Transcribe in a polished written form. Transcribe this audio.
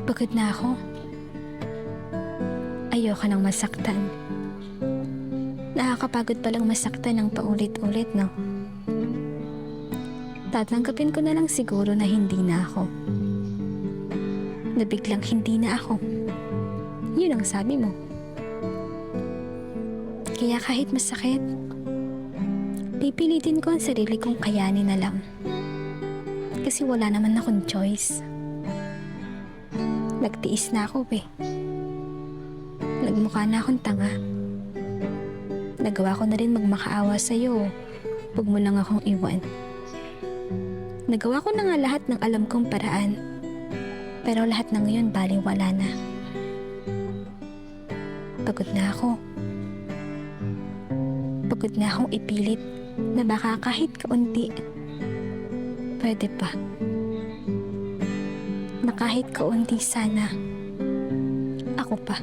Pagod na ako. Ayoko nang masaktan. Nakakapagod palang masaktan ng paulit-ulit, no? Tatanggapin ko na lang siguro na hindi na ako. Na biglang hindi na ako. Yun ang sabi mo. Kaya kahit masakit, pipilitin ko ang sarili kong kayanin na lang. Kasi wala naman akong choice. Nagtiis na ako Nagmukha na akong tanga. Nagawa ko na rin magmakaawa sa'yo. Huwag mo lang akong iwan. Nagawa ko na nga lahat ng alam kong paraan. Pero lahat ng ngayon baliwala na. Pagod na ako. Pagod na akong ipilit na baka kahit kaunti, pwede pa. Na kahit kaunti sana, ako pa.